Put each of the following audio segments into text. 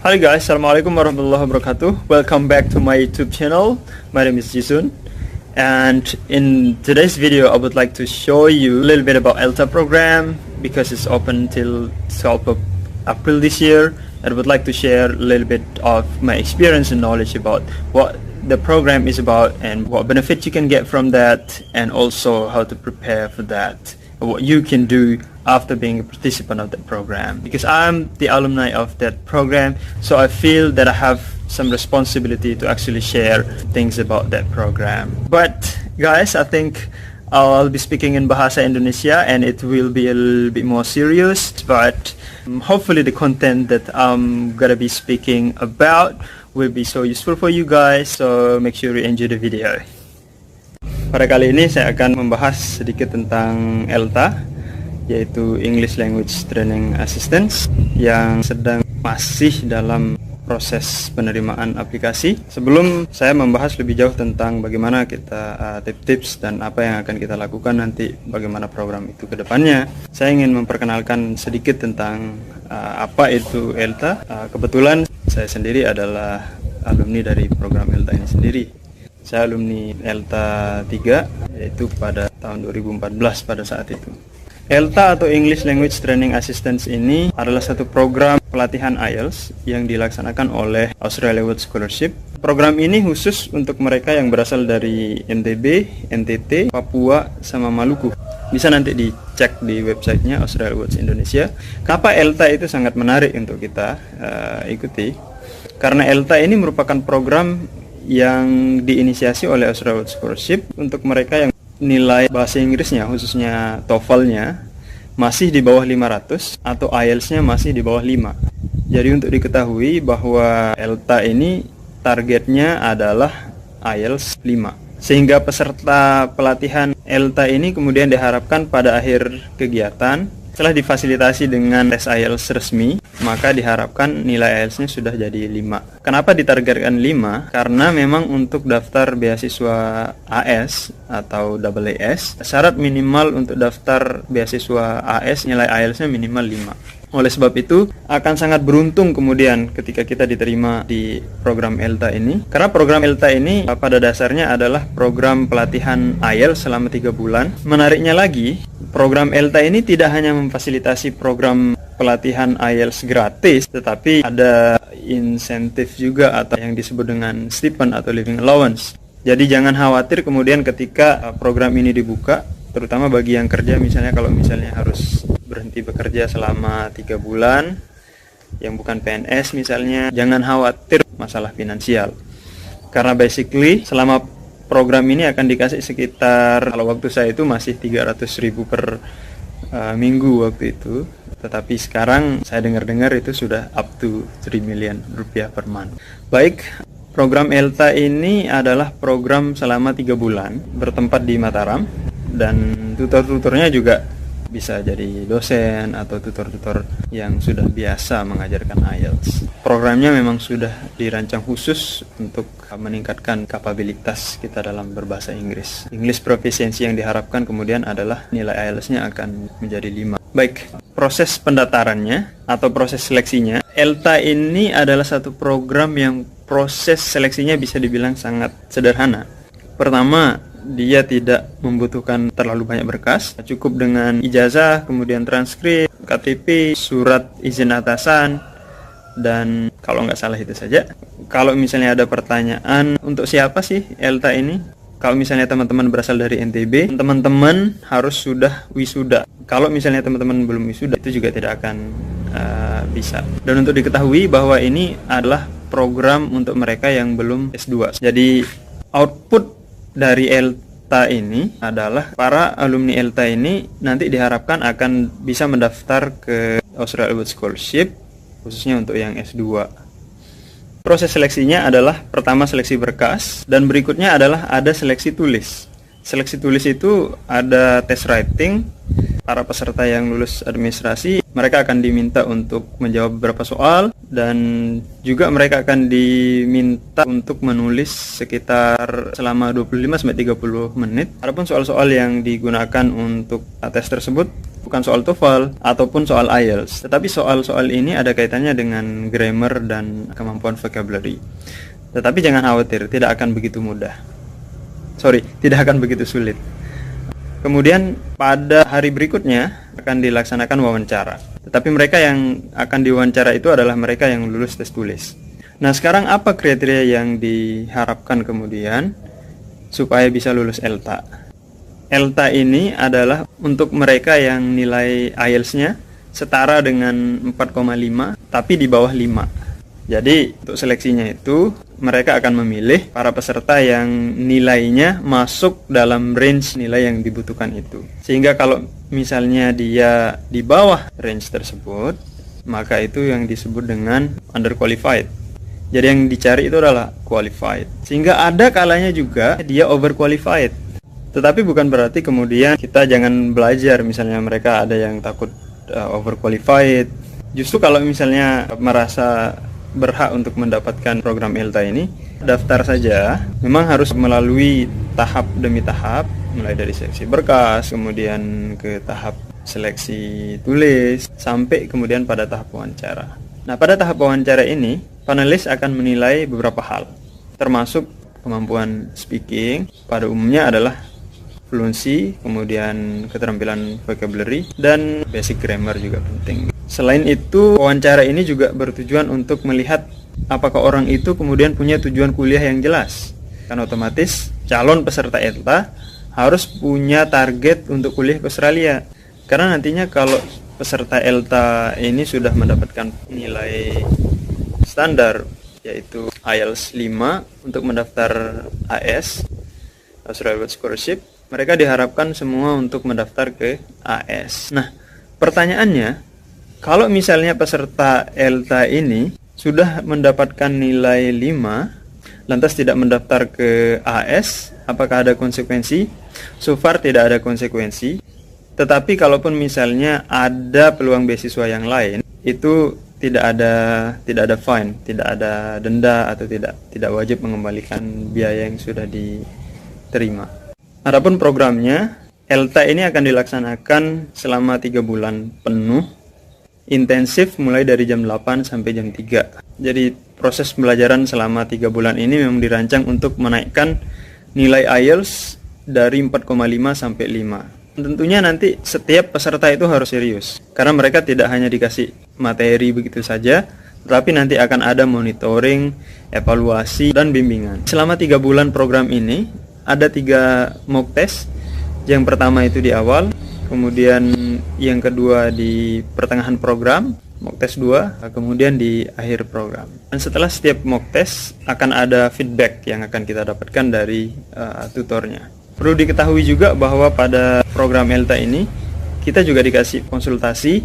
Hi guys, Assalamualaikum warahmatullahi wabarakatuh. Welcome back to my YouTube channel. My name is Jisun, and in today's video I would like to show you a little bit about ELTA program because it's open till 12th of April this year. I would like to share a little bit of my experience and knowledge about what the program is about and what benefit you can get from that, and also how to prepare for that, what you can do after being a participant of that program, because I'm the alumni of that program, so I feel that I have some responsibility to actually share things about that program. But guys, I think I'll be speaking in Bahasa Indonesia and it will be a little bit more serious, but hopefully the content that I'm gonna be speaking about will be so useful for you guys, so make sure you enjoy the video. Pada kali ini saya akan membahas sedikit tentang ELTA, yaitu English Language Training Assistance, yang sedang masih dalam proses penerimaan aplikasi. Sebelum saya membahas lebih jauh tentang bagaimana kita tips-tips dan apa yang akan kita lakukan nanti, bagaimana program itu ke depannya, saya ingin memperkenalkan sedikit tentang apa itu ELTA. Kebetulan saya sendiri adalah alumni dari program ELTA ini sendiri. Saya alumni ELTA 3, yaitu pada tahun 2014 pada saat itu. ELTA atau English Language Training Assistance ini adalah satu program pelatihan IELTS yang dilaksanakan oleh Australia World Scholarship. Program ini khusus untuk mereka yang berasal dari NTB, NTT, Papua, sama Maluku. Bisa nanti dicek di websitenya Australia World Indonesia. Kenapa ELTA itu sangat menarik untuk kita ikuti? Karena ELTA ini merupakan program yang diinisiasi oleh Australia World Scholarship untuk mereka yang nilai bahasa Inggrisnya, khususnya TOEFL-nya masih di bawah 500 atau IELTS-nya masih di bawah 5. Jadi untuk diketahui bahwa ELTA ini targetnya adalah IELTS 5. Sehingga peserta pelatihan ELTA ini kemudian diharapkan pada akhir kegiatan, setelah difasilitasi dengan tes IELTS resmi, maka diharapkan nilai IELTS-nya sudah jadi 5. Kenapa ditargetkan 5? Karena memang untuk daftar beasiswa AS atau AAS, syarat minimal untuk daftar beasiswa AS nilai IELTS-nya minimal 5. Oleh sebab itu, akan sangat beruntung kemudian ketika kita diterima di program ELTA ini. Karena program ELTA ini pada dasarnya adalah program pelatihan IELTS selama 3 bulan. Menariknya lagi, program ELTA ini tidak hanya memfasilitasi program pelatihan IELTS gratis, tetapi ada insentif juga atau yang disebut dengan stipend atau living allowance. Jadi jangan khawatir kemudian ketika program ini dibuka, terutama bagi yang kerja, misalnya kalau misalnya harus berhenti bekerja selama 3 bulan, yang bukan PNS misalnya, jangan khawatir masalah finansial. Karena basically selama program ini akan dikasih sekitar, kalau waktu saya itu masih 300.000 per minggu waktu itu, tetapi sekarang saya dengar-dengar itu sudah up to 3 million rupiah per month. Baik, program ELTA ini adalah program selama 3 bulan bertempat di Mataram, dan tutor-tutornya juga bisa jadi dosen atau tutor-tutor yang sudah biasa mengajarkan IELTS. Programnya memang sudah dirancang khusus untuk meningkatkan kapabilitas kita dalam berbahasa Inggris. English proficiency yang diharapkan kemudian adalah nilai IELTS-nya akan menjadi 5. Baik, proses pendaftarannya atau proses seleksinya, ELTA ini adalah satu program yang proses seleksinya bisa dibilang sangat sederhana. Pertama, dia tidak membutuhkan terlalu banyak berkas, cukup dengan ijazah, kemudian transkrip, KTP, surat izin atasan, dan kalau nggak salah itu saja. Kalau misalnya ada pertanyaan, untuk siapa sih ELTA ini? Kalau misalnya teman-teman berasal dari NTB, teman-teman harus sudah wisuda. Kalau misalnya teman-teman belum wisuda, itu juga tidak akan bisa. Dan untuk diketahui bahwa ini adalah program untuk mereka yang belum S2. Jadi output dari ELTA ini adalah para alumni ELTA ini nanti diharapkan akan bisa mendaftar ke Australia World Scholarship, khususnya untuk yang S2. Proses seleksinya adalah pertama seleksi berkas, dan berikutnya adalah ada seleksi tulis. Seleksi tulis itu ada tes writing. Para peserta yang lulus administrasi, mereka akan diminta untuk menjawab beberapa soal, dan juga mereka akan diminta untuk menulis sekitar selama 25-30 menit. Adapun soal-soal yang digunakan untuk tes tersebut bukan soal TOEFL ataupun soal IELTS, tetapi soal-soal ini ada kaitannya dengan grammar dan kemampuan vocabulary. Tetapi jangan khawatir, tidak akan begitu sulit. Kemudian pada hari berikutnya akan dilaksanakan wawancara. Tetapi mereka yang akan diwawancara itu adalah mereka yang lulus tes tulis. Nah, sekarang apa kriteria yang diharapkan kemudian supaya bisa lulus ELTA? ELTA ini adalah untuk mereka yang nilai IELTS-nya setara dengan 4,5 tapi di bawah 5. Jadi untuk seleksinya itu mereka akan memilih para peserta yang nilainya masuk dalam range nilai yang dibutuhkan itu. Sehingga kalau misalnya dia di bawah range tersebut, maka itu yang disebut dengan underqualified. Jadi yang dicari itu adalah qualified. Sehingga ada kalanya juga dia overqualified. Tetapi bukan berarti kemudian kita jangan belajar. Misalnya mereka ada yang takut overqualified. Justru kalau misalnya merasa berhak untuk mendapatkan program ELTA ini, daftar saja. Memang harus melalui tahap demi tahap, mulai dari seleksi berkas, kemudian ke tahap seleksi tulis, sampai kemudian pada tahap wawancara. Nah, pada tahap wawancara ini, panelis akan menilai beberapa hal, termasuk kemampuan speaking, pada umumnya adalah fluency, kemudian keterampilan vocabulary, dan basic grammar juga penting. Selain itu, wawancara ini juga bertujuan untuk melihat apakah orang itu kemudian punya tujuan kuliah yang jelas. Kan otomatis calon peserta ELTA harus punya target untuk kuliah ke Australia. Karena nantinya kalau peserta ELTA ini sudah mendapatkan nilai standar, yaitu IELTS 5 untuk mendaftar AS, Australia Scholarship, mereka diharapkan semua untuk mendaftar ke AS. Nah, pertanyaannya, kalau misalnya peserta ELTA ini sudah mendapatkan nilai 5, lantas tidak mendaftar ke AS, apakah ada konsekuensi? So far tidak ada konsekuensi. Tetapi kalaupun misalnya ada peluang beasiswa yang lain, itu tidak ada fine, tidak ada denda atau tidak wajib mengembalikan biaya yang sudah diterima. Adapun programnya, ELTA ini akan dilaksanakan selama 3 bulan penuh, intensif mulai dari jam 8 sampai jam 3. Jadi proses pembelajaran selama 3 bulan ini memang dirancang untuk menaikkan nilai IELTS dari 4,5 sampai 5. Tentunya nanti setiap peserta itu harus serius, karena mereka tidak hanya dikasih materi begitu saja, tetapi nanti akan ada monitoring, evaluasi, dan bimbingan. Selama 3 bulan program ini, ada 3 mock test. Yang pertama itu di awal, kemudian yang kedua di pertengahan program, mock test 2, kemudian di akhir program. Dan setelah setiap mock test akan ada feedback yang akan kita dapatkan dari tutornya. Perlu diketahui juga bahwa pada program ELTA ini kita juga dikasih konsultasi.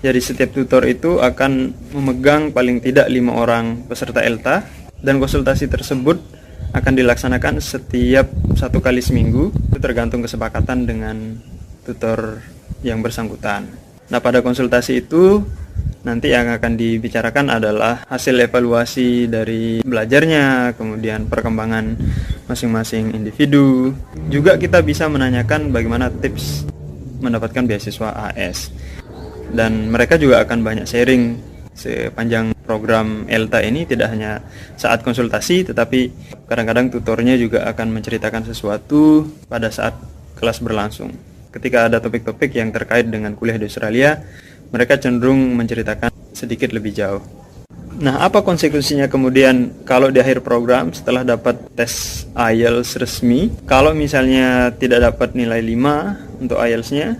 Jadi setiap tutor itu akan memegang paling tidak 5 orang peserta ELTA, dan konsultasi tersebut akan dilaksanakan setiap 1 kali seminggu, itu tergantung kesepakatan dengan tutor yang bersangkutan. Nah, pada konsultasi itu nanti yang akan dibicarakan adalah hasil evaluasi dari belajarnya, kemudian perkembangan masing-masing individu. Juga kita bisa menanyakan bagaimana tips mendapatkan beasiswa AS. Dan mereka juga akan banyak sharing sepanjang program ELTA ini, tidak hanya saat konsultasi, tetapi kadang-kadang tutornya juga akan menceritakan sesuatu pada saat kelas berlangsung. Ketika ada topik-topik yang terkait dengan kuliah di Australia, mereka cenderung menceritakan sedikit lebih jauh. Nah, apa konsekuensinya kemudian kalau di akhir program setelah dapat tes IELTS resmi? Kalau misalnya tidak dapat nilai 5 untuk IELTS-nya,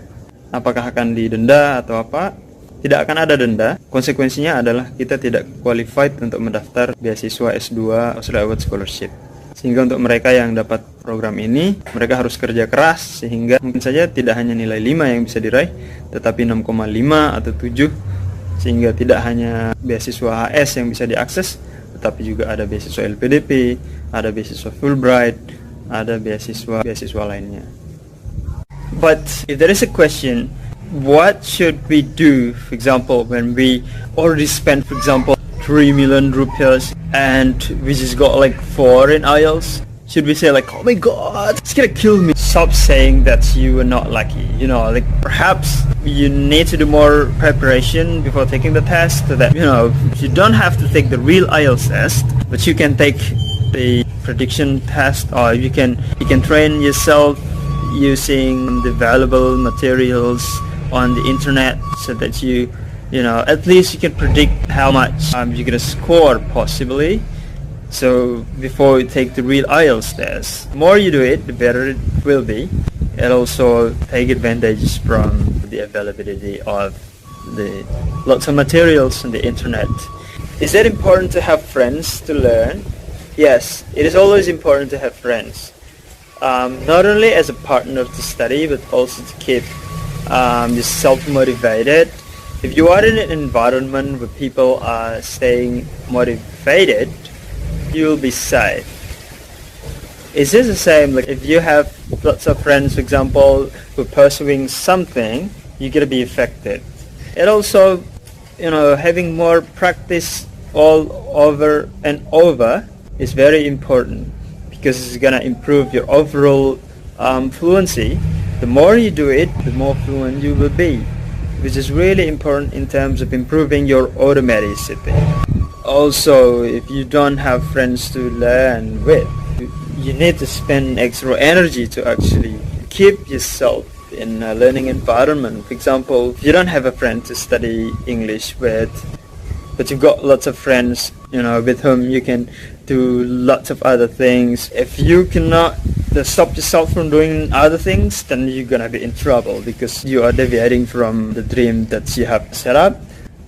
apakah akan didenda atau apa? Tidak akan ada denda. Konsekuensinya adalah kita tidak qualified untuk mendaftar beasiswa S2 Australia Scholarship. Sehingga untuk mereka yang dapat program ini, mereka harus kerja keras, sehingga mungkin saja tidak hanya nilai 5 yang bisa diraih, tetapi 6,5 atau 7, sehingga tidak hanya beasiswa HS yang bisa diakses, tetapi juga ada beasiswa LPDP, ada beasiswa Fulbright, ada beasiswa lainnya. But if there is a question, what should we do, for example, when we already spent, for example, 3 million rupiahs and we just got like 4 in IELTS? Should we say like, oh my god, it's gonna kill me? Stop saying that you are not lucky. You know, like perhaps you need to do more preparation before taking the test, so that, you know, you don't have to take the real IELTS test, but you can take the prediction test, or you can train yourself using the valuable materials on the internet, so that you know, at least you can predict how much you're gonna score possibly. So before you take the real IELTS test, the more you do it, the better it will be. And also take advantages from the availability of the lots of materials on the internet. Is it important to have friends to learn? Yes, it is always important to have friends. Not only as a partner to study, but also to keep yourself motivated. If you are in an environment where people are staying motivated, you'll be safe. Is this the same, like if you have lots of friends, for example, who are pursuing something, you're gonna be affected. And also, you know, having more practice all over and over is very important, because it's gonna improve your overall fluency. The more you do it, the more fluent you will be, which is really important in terms of improving your automaticity. Also, if you don't have friends to learn with, you need to spend extra energy to actually keep yourself in a learning environment. For example, if you don't have a friend to study English with, but you've got lots of friends, you know, with whom you can do lots of other things. If you cannot stop yourself from doing other things, then you're gonna be in trouble, because you are deviating from the dream that you have set up.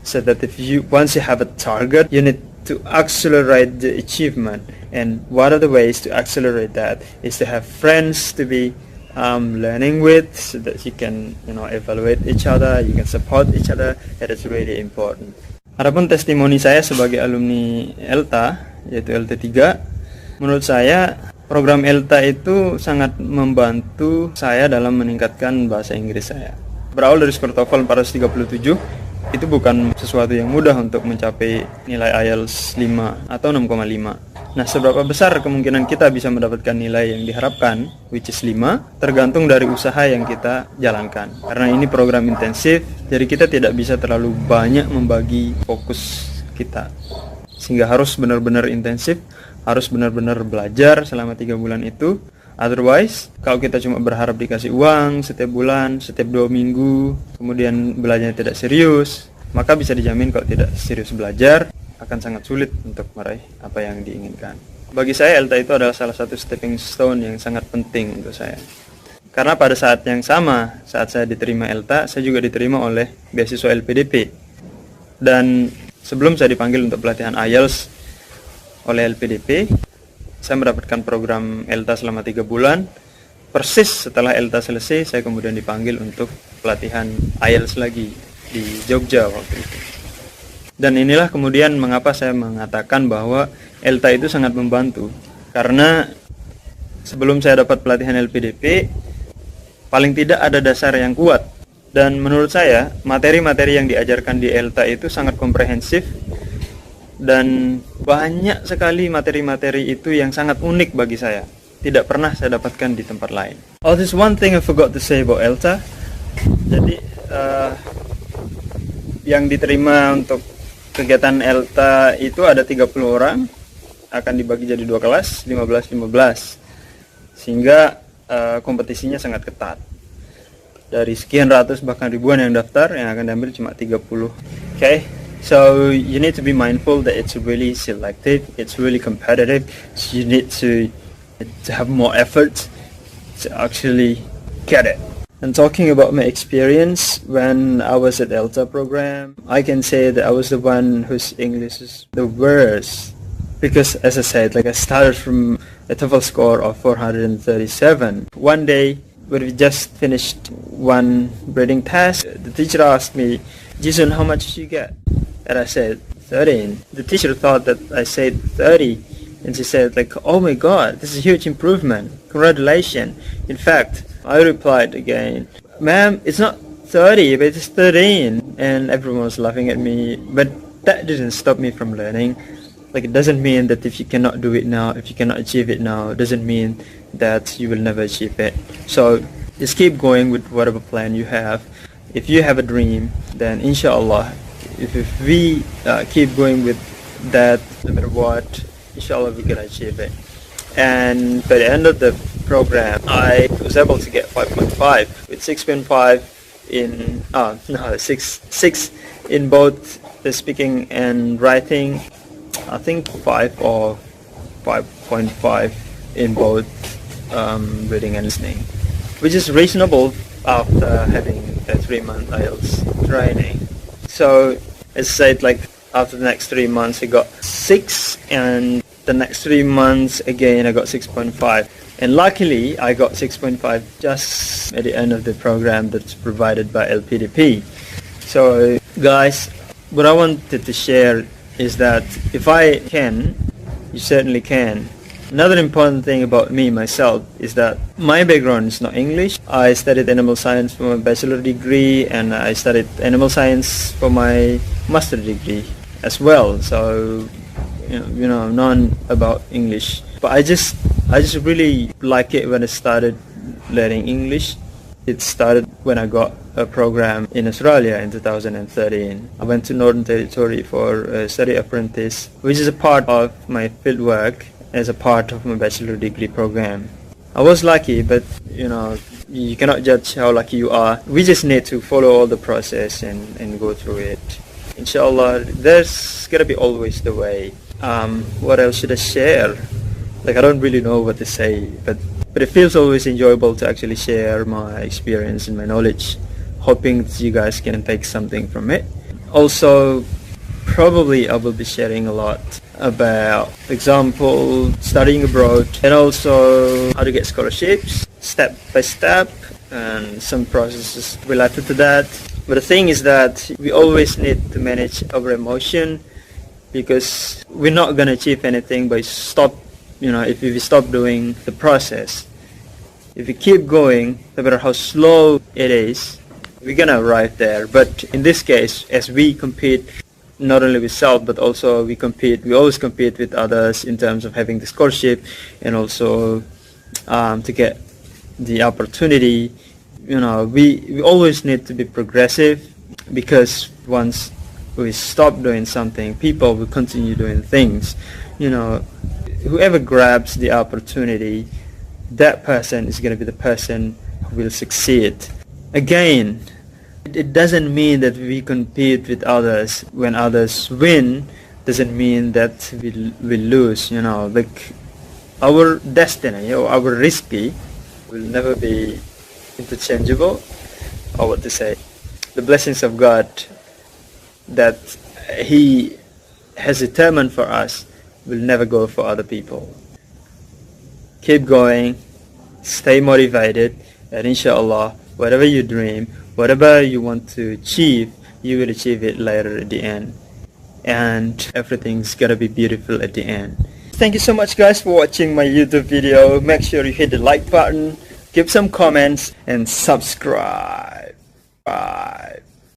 So that once you have a target, you need to accelerate the achievement. And one of the ways to accelerate that is to have friends to be learning with, so that you can, you know, evaluate each other, you can support each other. That is really important. Adapun testimoni saya sebagai alumni ELTA, yaitu LT3, menurut saya program ELTA itu sangat membantu saya dalam meningkatkan bahasa Inggris saya. Berawal dari skor TOEFL 437, itu bukan sesuatu yang mudah untuk mencapai nilai IELTS 5 atau 6,5. Nah, seberapa besar kemungkinan kita bisa mendapatkan nilai yang diharapkan, which is 5, tergantung dari usaha yang kita jalankan. Karena ini program intensif, jadi kita tidak bisa terlalu banyak membagi fokus kita. Sehingga harus benar-benar intensif, harus benar-benar belajar selama 3 bulan itu. Otherwise, kalau kita cuma berharap dikasih uang setiap bulan, setiap 2 minggu, kemudian belajarnya tidak serius, maka bisa dijamin kalau tidak serius belajar, akan sangat sulit untuk meraih apa yang diinginkan. Bagi saya, ELTA itu adalah salah satu stepping stone yang sangat penting untuk saya. Karena pada saat yang sama, saat saya diterima ELTA, saya juga diterima oleh beasiswa LPDP. Dan sebelum saya dipanggil untuk pelatihan IELTS oleh LPDP, saya mendapatkan program ELTA selama 3 bulan. Persis setelah ELTA selesai, saya kemudian dipanggil untuk pelatihan IELTS lagi di Jogja waktu itu. Dan inilah kemudian mengapa saya mengatakan bahwa ELTA itu sangat membantu. Karena sebelum saya dapat pelatihan LPDP, paling tidak ada dasar yang kuat. Dan menurut saya, materi-materi yang diajarkan di ELTA itu sangat komprehensif, dan banyak sekali materi-materi itu yang sangat unik bagi saya. Tidak pernah saya dapatkan di tempat lain. Oh, there's one thing I forgot to say about ELTA. Jadi, yang diterima untuk kegiatan ELTA itu ada 30 orang. Akan dibagi jadi 2 kelas, 15-15. Sehingga kompetisinya sangat ketat. Dari sekian ratus bahkan ribuan yang daftar, yang akan diambil cuma 30. Okay? So you need to be mindful that it's really selective, it's really competitive, so you need to have more effort to actually get it. And talking about my experience when I was at ELTA program, I can say that I was the one whose English is the worst. Because as I said, like I started from a TOEFL score of 437. One day, when we just finished one reading test, the teacher asked me, "Jisun, how much did you get?" And I said 13. The teacher thought that I said 30, and she said like, "Oh my god, this is a huge improvement, congratulations." In fact, I replied again, "Ma'am, it's not 30, but it's 13." And everyone was laughing at me, but that didn't stop me from learning. Like, it doesn't mean that if you cannot do it now, if you cannot achieve it now, it doesn't mean that you will never achieve it. So just keep going with whatever plan you have. If you have a dream, then inshallah, if we keep going with that, no matter what, inshallah we can achieve it. And by the end of the program, I was able to get 5.5 with 6.5 in 6 in both the speaking and writing. I think 5 or 5.5 in both reading and listening, which is reasonable after having a 3-month IELTS training. So as I said, like, after the next 3 months I got 6, and the next 3 months again I got 6.5, and luckily I got 6.5 just at the end of the program that's provided by LPDP. So guys, what I wanted to share is that if I can, you certainly can. Another important thing about me myself is that my background is not English. I studied animal science for my bachelor degree, and I studied animal science for my master degree as well. So you know, none about English. But I just really like it when I started learning English. It started when I got a program in Australia in 2013. I went to Northern Territory for a study apprentice, which is a part of my fieldwork as a part of my bachelor degree program. I was lucky, but you know, you cannot judge how lucky you are. We just need to follow all the process and go through it. Inshallah, there's gonna be always the way. What else should I share? Like, I don't really know what to say, but it feels always enjoyable to actually share my experience and my knowledge, hoping that you guys can take something from it. Also, probably I will be sharing a lot about, for example, studying abroad, and also how to get scholarships step by step, and some processes related to that. But the thing is that we always need to manage our emotion, because we're not going to achieve anything by if we stop doing the process. If we keep going, no matter how slow it is, we're going to arrive there. But in this case, as we compete not only with self, but also we always compete with others in terms of having the scholarship, and also to get the opportunity. You know, we always need to be progressive, because once we stop doing something, people will continue doing things. You know, whoever grabs the opportunity, that person is going to be the person who will succeed. Again, it doesn't mean that we compete with others. When others win, doesn't mean that we lose. You know, like, our destiny or our recipe will never be interchangeable, or what to say, the blessings of God that He has determined for us will never go for other people. Keep going, stay motivated, and inshallah, whatever you dream, whatever you want to achieve, you will achieve it later at the end, and everything's gonna be beautiful at the end. Thank you so much, guys, for watching my YouTube video. Make sure you hit the like button, give some comments, and subscribe. Bye.